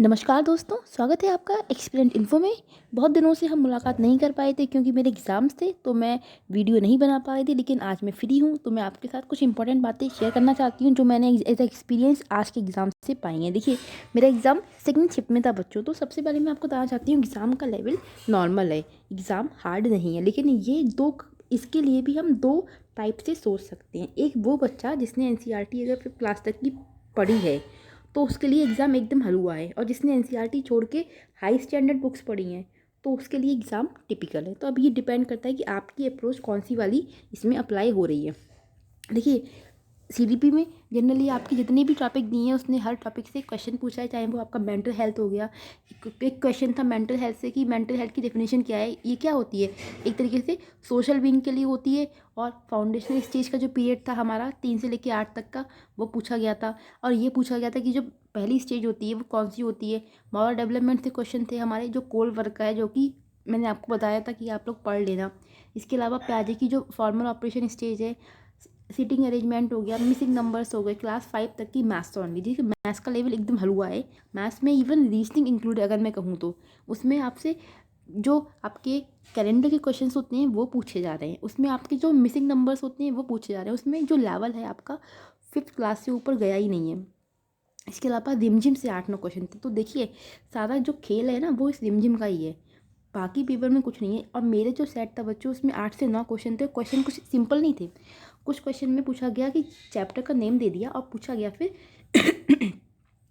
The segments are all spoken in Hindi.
नमस्कार दोस्तों, स्वागत है आपका एक्सपीरियंट इन्फो में। बहुत दिनों से हम मुलाकात नहीं कर पाए थे क्योंकि मेरे एग्ज़ाम्स थे, तो मैं वीडियो नहीं बना पाई थी। लेकिन आज मैं फ्री हूँ, तो मैं आपके साथ कुछ इंपॉर्टेंट बातें शेयर करना चाहती हूँ जो मैंने एज एक्सपीरियंस आज के एग्ज़ाम से पाई हैं। देखिए, मेरा एग्ज़ाम सेकंड शिफ्ट में था बच्चों। तो सबसे पहले मैं आपको बताना चाहती हूँ, एग्ज़ाम का लेवल नॉर्मल है, एग्ज़ाम हार्ड नहीं है। लेकिन इसके लिए भी हम दो टाइप से सोच सकते हैं। एक वो बच्चा जिसने एनसीईआरटी अगर 5th क्लास तक की पढ़ी है, तो उसके लिए एग्ज़ाम एकदम हलवा है। और जिसने एनसीईआरटी छोड़ के हाई स्टैंडर्ड बुक्स पढ़ी हैं, तो उसके लिए एग्ज़ाम टिपिकल है। तो अब ये डिपेंड करता है कि आपकी अप्रोच कौन सी वाली इसमें अप्लाई हो रही है। देखिए, सीडीपी में जनरली आपके जितने भी टॉपिक दिए हैं, उसने हर टॉपिक से क्वेश्चन पूछा है, चाहे वो आपका मेंटल हेल्थ हो गया। एक क्वेश्चन था मेंटल हेल्थ से कि मेंटल हेल्थ की डेफिनेशन क्या है। ये क्या होती है, एक तरीके से सोशल बीइंग के लिए होती है। और फाउंडेशनल स्टेज का जो पीरियड था हमारा 3 से लेकर 8 तक का, वो पूछा गया था। और ये पूछा गया था कि जो पहली स्टेज होती है वो कौन सी होती है। मॉरल डेवलपमेंट से क्वेश्चन थे हमारे, जो कोल वर्क का है, जो कि मैंने आपको बताया था कि आप लोग पढ़ लेना। इसके अलावा प्याजे की जो फॉर्मल ऑपरेशन स्टेज है, सीटिंग अरेंजमेंट हो गया, मिसिंग नंबर्स हो गए, क्लास 5 तक की मैथ्स ओनली। देखिए, मैथ्स का लेवल एकदम हलवा है। मैथ्स में इवन रीजनिंग इंक्लूड अगर मैं कहूँ तो उसमें आपसे जो आपके कैलेंडर के क्वेश्चंस होते हैं वो पूछे जा रहे हैं। उसमें आपके जो मिसिंग नंबर्स होते हैं वो पूछे जा रहे हैं। उसमें जो लेवल है आपका 5th क्लास से ऊपर गया ही नहीं है। इसके अलावा रिमझिम से 8-9 क्वेश्चन थे। तो देखिए, सारा जो खेल है ना वो इस रिमझिम का ही है, बाकी पेपर में कुछ नहीं है। और मेरे जो सेट था बच्चों, उसमें 8 से 9 क्वेश्चन थे। क्वेश्चन कुछ सिंपल नहीं थे। कुछ क्वेश्चन में पूछा गया कि चैप्टर का नेम दे दिया, और पूछा गया फिर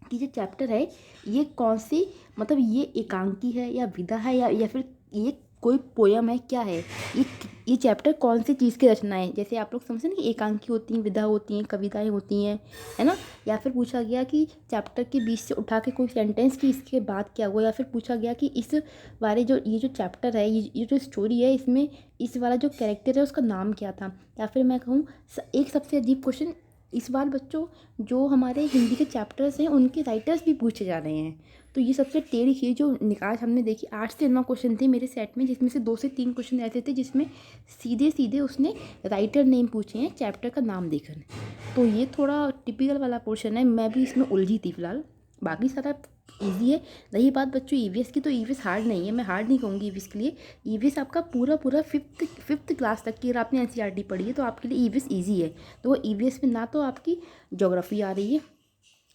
कि जो चैप्टर है ये कौन सी, मतलब ये एकांकी है या विधा है, या फिर ये कोई पोयम है, क्या है ये चैप्टर कौन सी चीज़ की रचना है। जैसे आप लोग समझते हैं कि एकांकी होती हैं, विधा होती हैं, कविताएं होती हैं, है ना। या फिर पूछा गया कि चैप्टर के बीच से उठा के कोई सेंटेंस की इसके बाद क्या हुआ। या फिर पूछा गया कि इस बारे जो ये जो चैप्टर है, ये जो स्टोरी है, इसमें इस वाला जो कैरेक्टर है उसका नाम क्या था। या फिर मैं कहूँ एक सबसे अजीब क्वेश्चन, इस बार बच्चों जो हमारे हिंदी के चैप्टर्स हैं उनके राइटर्स भी पूछे जा रहे हैं। तो ये सबसे टेढ़ी चीज़ जो निकाल हमने देखी। 8 से 9 क्वेश्चन थे मेरे सेट में, जिसमें से 2 से 3 क्वेश्चन ऐसे थे जिसमें सीधे सीधे उसने राइटर नेम पूछे हैं चैप्टर का नाम देकर। तो ये थोड़ा टिपिकल वाला पोर्शन है, मैं भी इसमें उलझी थी फिलहाल। बाकी सारा ईजी है। रही बात बच्चों ईवीएस की, तो ईवीएस हार्ड नहीं है, मैं हार्ड नहीं कहूँगी ईवीएस के लिए। ईवीएस आपका पूरा पूरा फिफ्थ क्लास तक की अगर आपने एनसीईआरटी पढ़ी है तो आपके लिए ईवीएस ईजी है। तो वो ईवीएस में ना तो आपकी ज्योग्राफी आ रही है,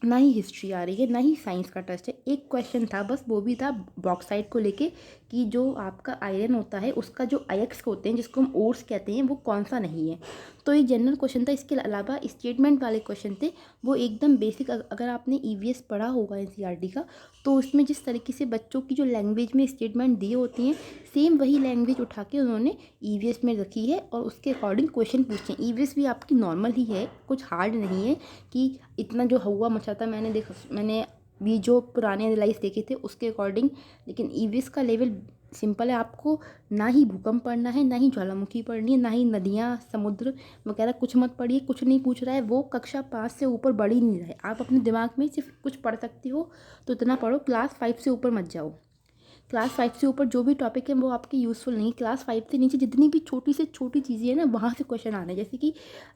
ना ही हिस्ट्री आ रही है, ना ही साइंस का टेस्ट है। एक क्वेश्चन था बस, वो भी था बॉक्साइट को लेके कि जो आपका आयरन होता है उसका जो आयक्स होते हैं, जिसको हम ओर्स कहते हैं, वो कौन सा नहीं है। तो ये जनरल क्वेश्चन था। इसके अलावा स्टेटमेंट वाले क्वेश्चन थे, वो एकदम बेसिक। अगर आपने ईवीएस पढ़ा होगा एनसीईआरटी का, तो उसमें जिस तरीके से बच्चों की जो लैंग्वेज में स्टेटमेंट दिए होती हैं, सेम वही लैंग्वेज उठा के उन्होंने ईवीएस में रखी है और उसके अकॉर्डिंग क्वेश्चन पूछे हैं। ईवीएस भी आपकी नॉर्मल ही है, कुछ हार्ड नहीं है कि इतना जो हुआ मचा था। मैंने भी जो पुराने एनालाइज देखे थे उसके अकॉर्डिंग। लेकिन ईवीएस का लेवल सिंपल है। आपको ना ही भूकंप पढ़ना है, ना ही ज्वालामुखी पढ़नी है, ना ही नदियाँ समुद्र वगैरह कुछ मत पढ़िए। कुछ नहीं पूछ रहा है, वो कक्षा 5 से ऊपर बढ़ ही नहीं रहा है। आप अपने दिमाग में सिर्फ कुछ पढ़ सकते हो तो इतना पढ़ो, क्लास 5 से ऊपर मत जाओ। क्लास 5 से ऊपर जो भी टॉपिक है वो आपके यूज़फुल नहीं। क्लास 5 से नीचे जितनी भी छोटी से छोटी चीज़ें हैं ना, वहाँ से क्वेश्चन आ रहे हैं। जैसे कि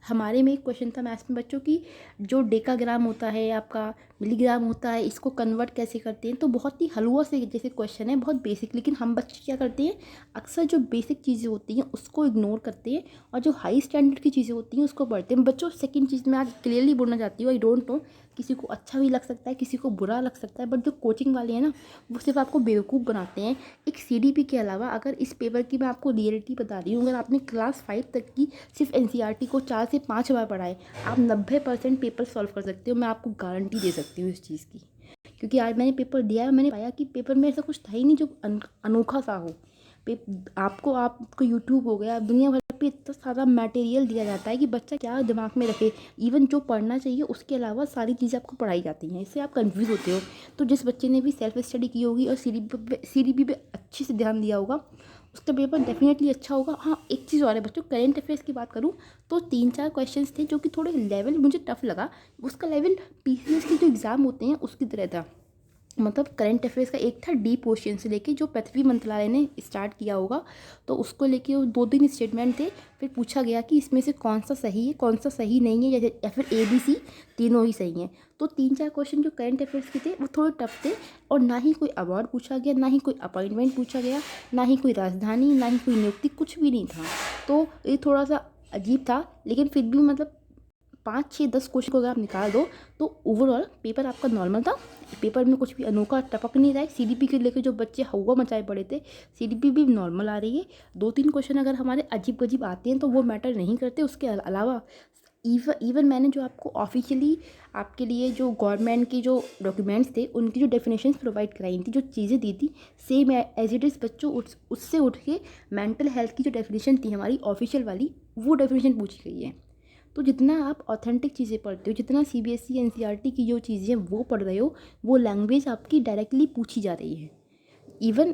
हमारे में एक क्वेश्चन था मैथ्स में बच्चों की, जो डेकाग्राम होता है आपका, मिलीग्राम होता है, इसको कन्वर्ट कैसे करते हैं। तो बहुत ही हलवा से जैसे क्वेश्चन है, बहुत बेसिक। लेकिन हम बच्चे क्या करते हैं, अक्सर जो बेसिक चीज़ें होती हैं उसको इग्नोर करते हैं और जो हाई स्टैंडर्ड की चीज़ें होती हैं उसको पढ़ते हैं। बच्चों, सेकंड चीज़ मैं आज क्लियरली बोलना चाहती हूँ, आई डोंट नो, किसी को अच्छा भी लग सकता है, किसी को बुरा लग सकता है, बट जो कोचिंग वाले हैं ना, वो सिर्फ आपको बेवकूफ़ बनाते हैं। एक सीडीपी के अलावा अगर इस पेपर की मैं आपको रियलिटी बता रही हूँ, अगर आपने क्लास 5 तक की सिर्फ एनसीईआरटी को 4 से 5 बार पढ़ा है, आप 90% पेपर सॉल्व कर सकते हो। मैं आपको गारंटी दे सकती हूँ इस चीज़ की, क्योंकि आज मैंने पेपर दिया है। मैंने पाया कि पेपर में ऐसा कुछ था ही नहीं जो अनोखा सा हो। आपको यूट्यूब हो गया, दुनिया भर पे इतना सारा मटेरियल दिया जाता है कि बच्चा क्या दिमाग में रखे। इवन जो पढ़ना चाहिए उसके अलावा सारी चीज़ें आपको पढ़ाई जाती हैं, इससे आप कंफ्यूज होते हो। तो जिस बच्चे ने भी सेल्फ स्टडी की होगी और सीडीपी पे अच्छे से ध्यान दिया होगा, उसका पेपर डेफिनेटली अच्छा होगा। हाँ, एक चीज़ और है बच्चों, करेंट अफेयर्स की बात करूँ तो 3-4 क्वेश्चंस थे जो कि थोड़े लेवल मुझे टफ लगा। उसका लेवल पीसीएस के जो एग्ज़ाम होते हैं उसकी तरह था। मतलब करंट अफेयर्स का एक था डीप ओशियन से लेके, जो पृथ्वी मंत्रालय ने स्टार्ट किया होगा, तो उसको लेके वो 2-3 स्टेटमेंट थे। फिर पूछा गया कि इसमें से कौन सा सही है, कौन सा सही नहीं है, या फिर ABC तीनों ही सही हैं। तो 3-4 क्वेश्चन जो करंट अफेयर्स के थे वो थोड़े टफ थे, और ना ही कोई अवार्ड पूछा गया, ना ही कोई अपॉइंटमेंट पूछा गया, ना ही कोई राजधानी, ना ही कोई नियुक्ति, कुछ भी नहीं था। तो ये थोड़ा सा अजीब था, लेकिन फिर भी मतलब 5-6-10 क्वेश्चन को अगर आप निकाल दो तो ओवरऑल पेपर आपका नॉर्मल था। पेपर में कुछ भी अनोखा टपक नहीं रहा है। CDP के लेकर जो बच्चे हवा मचाए पड़े थे, CDP भी नॉर्मल आ रही है। 2-3 क्वेश्चन अगर हमारे अजीब अजीब आते हैं तो वो मैटर नहीं करते। उसके अलावा इवन मैंने जो आपको ऑफिशियली आपके लिए जो गवर्नमेंट के जो डॉक्यूमेंट्स थे उनकी जो डेफिनेशंस प्रोवाइड कराई थी, जो चीज़ें दी थी, सेम एज इट इज़ बच्चों उससे उठ के मेंटल हेल्थ की जो डेफिनेशन थी हमारी ऑफिशियल वाली, वो डेफिनेशन पूछी गई है। तो जितना आप ऑथेंटिक चीज़ें पढ़ते हो, जितना CBSE NCERT की जो चीज़ें वो पढ़ रहे हो, वो लैंग्वेज आपकी डायरेक्टली पूछी जा रही है। इवन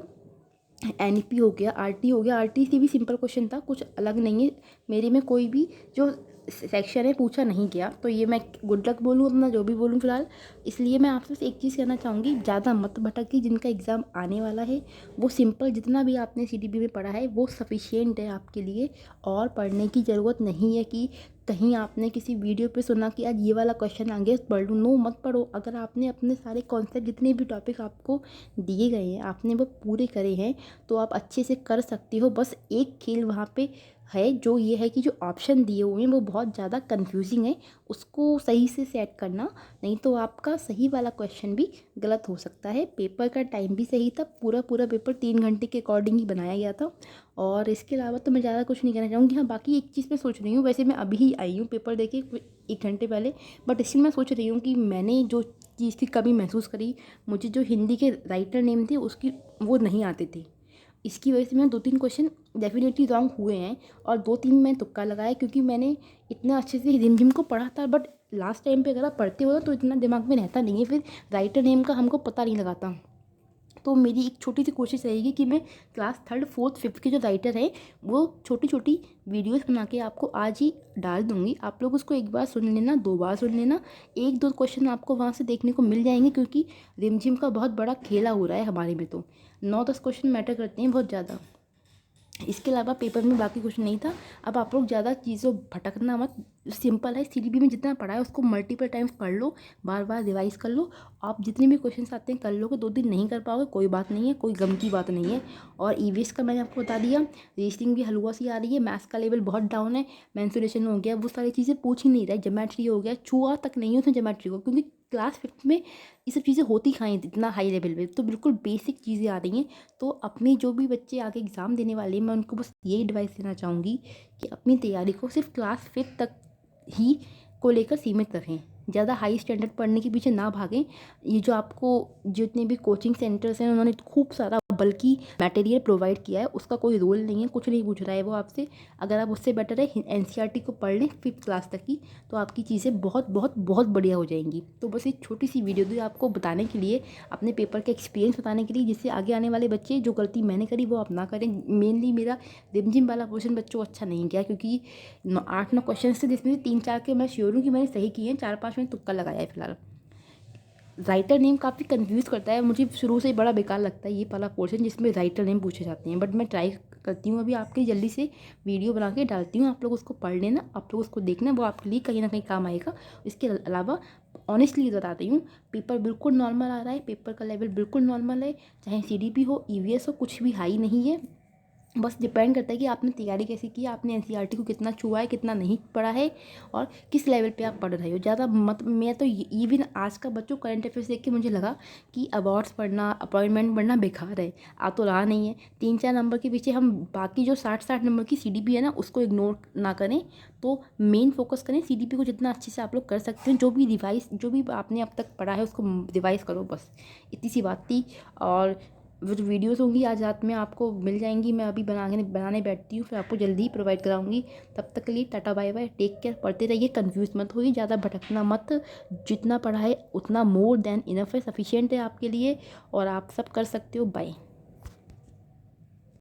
NEP हो गया, RT हो गया, RT से भी सिंपल क्वेश्चन था, कुछ अलग नहीं है। मेरे में कोई भी जो सेक्शन है पूछा नहीं गया, तो ये मैं गुड लक बोलूँ अपना, जो भी बोलूँ फिलहाल। इसलिए मैं आपसे एक चीज़ कहना चाहूँगी, ज़्यादा मत भटकिए। जिनका एग्ज़ाम आने वाला है वो सिंपल जितना भी आपने CDP में पढ़ा है वो सफिशिएंट है आपके लिए, और पढ़ने की ज़रूरत नहीं है कि कहीं आपने किसी वीडियो पे सुना कि आज ये वाला क्वेश्चन आ गया पढ़ लूँ। नो, मत पढ़ो। अगर आपने अपने सारे कॉन्सेप्ट, जितने भी टॉपिक आपको दिए गए हैं, आपने वो पूरे करे हैं, तो आप अच्छे से कर सकते हो। बस एक खेल वहाँ पे है, जो ये है कि जो ऑप्शन दिए हुए हैं वो बहुत ज़्यादा कंफ्यूजिंग है, उसको सही से सेट करना, नहीं तो आपका सही वाला क्वेश्चन भी गलत हो सकता है। पेपर का टाइम भी सही था, पूरा पेपर 3 घंटे के अकॉर्डिंग ही बनाया गया था। और इसके अलावा तो मैं ज़्यादा कुछ नहीं कहना चाहूँगी। हाँ, बाकी एक चीज़ मैं सोच रही हूँ, वैसे मैं अभी ही आई हूँ पेपर देके 1 घंटे पहले, बट इसलिए मैं सोच रही हूँ कि मैंने जो चीज़ की कमी महसूस करी, मुझे जो हिंदी के राइटर नेम थे उसकी वो नहीं आते थे। इसकी वजह से मैं 2-3 क्वेश्चन डेफिनेटली रॉन्ग हुए हैं, और 2-3 मैं तुक्का लगाया, क्योंकि मैंने इतना अच्छे से रिमझिम को पढ़ा था। बट लास्ट टाइम पे अगर आप पढ़ते हो ना तो इतना दिमाग में रहता नहीं है, फिर राइटर नेम का हमको पता नहीं लगाता। तो मेरी एक छोटी सी कोशिश रहेगी कि मैं क्लास 3rd 4th 5th के जो राइटर हैं वो छोटी छोटी वीडियोस बना के आपको आज ही डाल दूँगी। आप लोग उसको 1 बार सुन लेना, 2 बार सुन लेना, 1-2 क्वेश्चन आपको वहाँ से देखने को मिल जाएंगे, क्योंकि रिमझिम का बहुत बड़ा खेला हो रहा है हमारे में। तो 9-10 क्वेश्चन मैटर करते हैं बहुत ज़्यादा। इसके अलावा पेपर में बाकी कुछ नहीं था। अब आप लोग ज़्यादा चीज़ों भटकना मत। सिंपल है, CDP में जितना पढ़ा है उसको मल्टीपल टाइम्स पढ़ लो, बार बार रिवाइज कर लो। आप जितने भी क्वेश्चंस आते हैं कर लोगे। 2 दिन नहीं कर पाओगे कोई बात नहीं है, कोई गम की बात नहीं है। और EVS का मैंने आपको बता दिया, रीजनिंग भी हलवा सी आ रही है, मैथ्स का लेवल बहुत डाउन है, मेंसुरेशन हो गया, वो सारी चीज़ें पूछ ही नहीं रहा है, ज्योमेट्री हो गया, छुआ तक नहीं है उसमें ज्योमेट्री को, क्योंकि क्लास 5th में ये सब चीज़ें होती कहाँ हैं इतना हाई लेवल पे। तो बिल्कुल बेसिक चीज़ें आ रही हैं। तो अपने जो भी बच्चे आगे एग्ज़ाम देने वाले हैं, मैं उनको बस यही एडवाइस देना चाहूँगी कि अपनी तैयारी को सिर्फ क्लास 5th तक ही को लेकर सीमित रखें। ज़्यादा हाई स्टैंडर्ड पढ़ने के पीछे ना भागें। ये जो आपको जितने भी कोचिंग सेंटर्स हैं उन्होंने खूब सारा बल्कि मटेरियल प्रोवाइड किया है, उसका कोई रोल नहीं है, कुछ नहीं पूछ रहा है वो आपसे। अगर आप उससे बेटर है NCERT को पढ़ लें 5th क्लास तक की, तो आपकी चीज़ें बहुत बहुत बहुत बढ़िया हो जाएंगी। तो बस एक छोटी सी वीडियो दी आपको बताने के लिए, अपने पेपर का एक्सपीरियंस बताने के लिए, जिससे आगे आने वाले बच्चे जो गलती मैंने करी वो आप ना करें। मेनली मेरा रिमझिम वाला पोर्शन बच्चों अच्छा नहीं गया, क्योंकि 8-9 क्वेश्चन थे जिसमें से 3-4 के मैं श्योर हूँ कि मैंने सही किए हैं, 4-5 में तुक्का लगाया है फिलहाल। राइटर नेम काफ़ी कंफ्यूज करता है, मुझे शुरू से ही बड़ा बेकार लगता है ये वाला पोर्शन जिसमें राइटर नेम पूछे जाते हैं। बट मैं ट्राई करती हूँ अभी आपके जल्दी से वीडियो बना के डालती हूँ, आप लोग उसको पढ़ लेना, आप लोग उसको देखना, वो आपके लिए कहीं ना कहीं काम आएगा। इसके अलावा ऑनेस्टली बताती हूँ, पेपर बिल्कुल नॉर्मल आ रहा है, पेपर का लेवल बिल्कुल नॉर्मल है, चाहे CDP हो EVS हो, कुछ भी हाई नहीं है। बस डिपेंड करता है कि आपने तैयारी कैसी की है, आपने NCERT को कितना छुआ है, कितना नहीं पढ़ा है, और किस लेवल पे आप पढ़ रहे हो। ज़्यादा मत, मैं तो इवन आज का बच्चों करंट अफेयर्स देख के मुझे लगा कि अवार्ड्स पढ़ना, अपॉइंटमेंट पढ़ना बेकार है, आ तो रहा नहीं है। 3-4 नंबर के पीछे हम बाकी जो 60-60 नंबर की CDP है ना उसको इग्नोर ना करें, तो मेन फोकस करें CDP को जितना अच्छे से आप लोग कर सकते हैं। जो भी आपने अब तक पढ़ा है उसको रिवाइज़ करो, बस इतनी सी बात थी। और वो जो वीडियोस होंगी आज रात में आपको मिल जाएंगी, मैं अभी बनाने बैठती हूँ, फिर आपको जल्दी ही प्रोवाइड कराऊंगी। तब तक के लिए tata bye bye, take care, पढ़ते रहिए, कंफ्यूज मत होइए, ज़्यादा भटकना मत। जितना पढ़ा है उतना मोर देन इनफ है, सफिशिएंट है आपके लिए, और आप सब कर सकते हो। बाय।